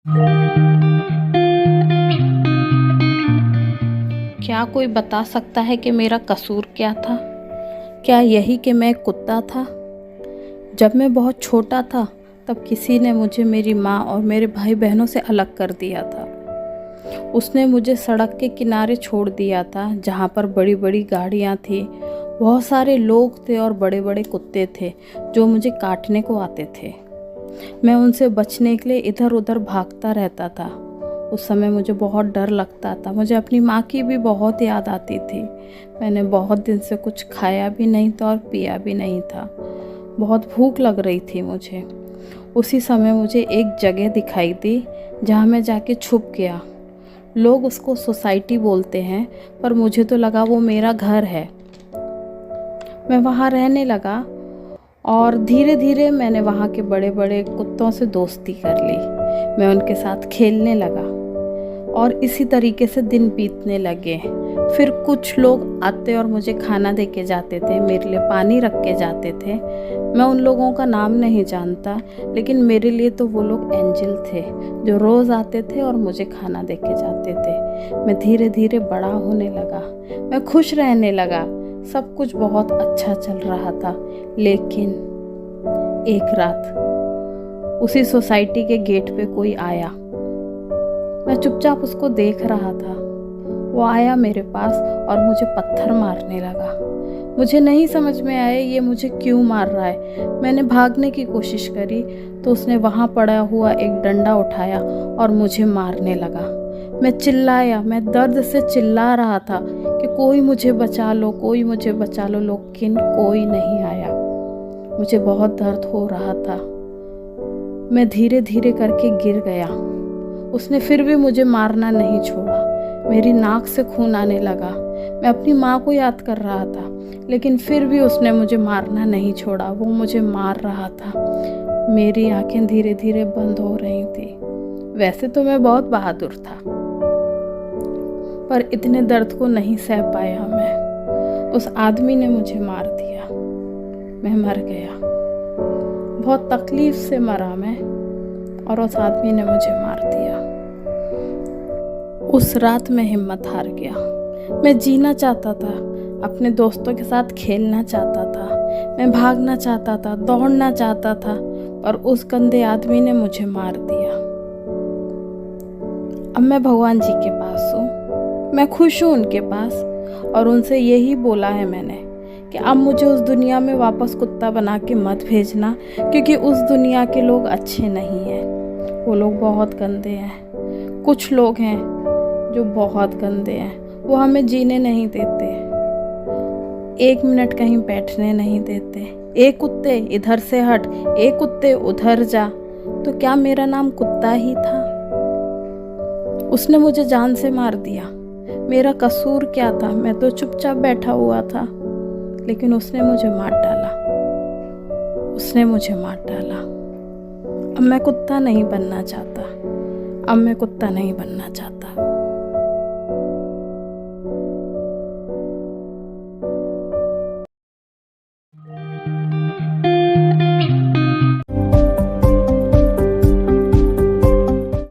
क्या कोई बता सकता है कि मेरा कसूर क्या था? क्या यही कि मैं एक कुत्ता था? जब मैं बहुत छोटा था तब किसी ने मुझे मेरी माँ और मेरे भाई बहनों से अलग कर दिया था। उसने मुझे सड़क के किनारे छोड़ दिया था जहाँ पर बड़ी बड़ी गाड़ियाँ थी, बहुत सारे लोग थे और बड़े बड़े कुत्ते थे जो मुझे काटने को आते थे। मैं उनसे बचने के लिए इधर उधर भागता रहता था। उस समय मुझे बहुत डर लगता था, मुझे अपनी माँ की भी बहुत याद आती थी। मैंने बहुत दिन से कुछ खाया भी नहीं था और पिया भी नहीं था। बहुत भूख लग रही थी मुझे। उसी समय मुझे एक जगह दिखाई दी जहाँ मैं जाके छुप गया। लोग उसको सोसाइटी बोलते हैं, पर मुझे तो लगा वो मेरा घर है। मैं वहाँ रहने लगा और धीरे धीरे मैंने वहाँ के बड़े बड़े कुत्तों से दोस्ती कर ली। मैं उनके साथ खेलने लगा और इसी तरीके से दिन बीतने लगे। फिर कुछ लोग आते और मुझे खाना दे के जाते थे, मेरे लिए पानी रख के जाते थे। मैं उन लोगों का नाम नहीं जानता, लेकिन मेरे लिए तो वो लोग एंजल थे जो रोज़ आते थे और मुझे खाना दे के जाते थे। मैं धीरे धीरे बड़ा होने लगा, मैं खुश रहने लगा, सब कुछ बहुत अच्छा चल रहा था। लेकिन एक रात उसी सोसाइटी के गेट पे कोई आया। मैं चुपचाप उसको देख रहा था। वो आया मेरे पास और मुझे पत्थर मारने लगा। मुझे नहीं समझ में आया ये मुझे क्यों मार रहा है। मैंने भागने की कोशिश करी तो उसने वहाँ पड़ा हुआ एक डंडा उठाया और मुझे मारने लगा। मैं चिल्लाया, मैं दर्द से चिल्ला रहा था कि कोई मुझे बचा लो, कोई मुझे बचा लो, लेकिन कोई नहीं आया। मुझे बहुत दर्द हो रहा था। मैं धीरे धीरे करके गिर गया। उसने फिर भी मुझे मारना नहीं छोड़ा। मेरी नाक से खून आने लगा। मैं अपनी माँ को याद कर रहा था, लेकिन फिर भी उसने मुझे मारना नहीं छोड़ा। वो मुझे मार रहा था। मेरी आंखें धीरे धीरे बंद हो रही थी। वैसे तो मैं बहुत बहादुर था, पर इतने दर्द को नहीं सह पाया मैं। उस आदमी ने मुझे मार दिया। मैं मर गया। बहुत तकलीफ से मरा मैं, और उस आदमी ने मुझे मार दिया। उस रात मैं हिम्मत हार गया। मैं जीना चाहता था, अपने दोस्तों के साथ खेलना चाहता था, मैं भागना चाहता था, दौड़ना चाहता था, और उस गंदे आदमी ने मुझे मार दिया। अब मैं भगवान जी के पास हूँ, मैं खुश हूँ उनके पास, और उनसे यही बोला है मैंने कि अब मुझे उस दुनिया में वापस कुत्ता बना के मत भेजना, क्योंकि उस दुनिया के लोग अच्छे नहीं हैं। वो लोग बहुत गंदे हैं। कुछ लोग हैं जो बहुत गंदे हैं। वो हमें जीने नहीं देते, एक मिनट कहीं बैठने नहीं देते। एक कुत्ते इधर से हट, एक कुत्ते उधर जा। तो क्या मेरा नाम कुत्ता ही था? उसने मुझे जान से मार दिया। मेरा कसूर क्या था? मैं तो चुपचाप बैठा हुआ था, लेकिन उसने मुझे मार डाला। उसने मुझे मार डाला। अब मैं कुत्ता नहीं बनना चाहता। अब मैं कुत्ता नहीं बनना चाहता।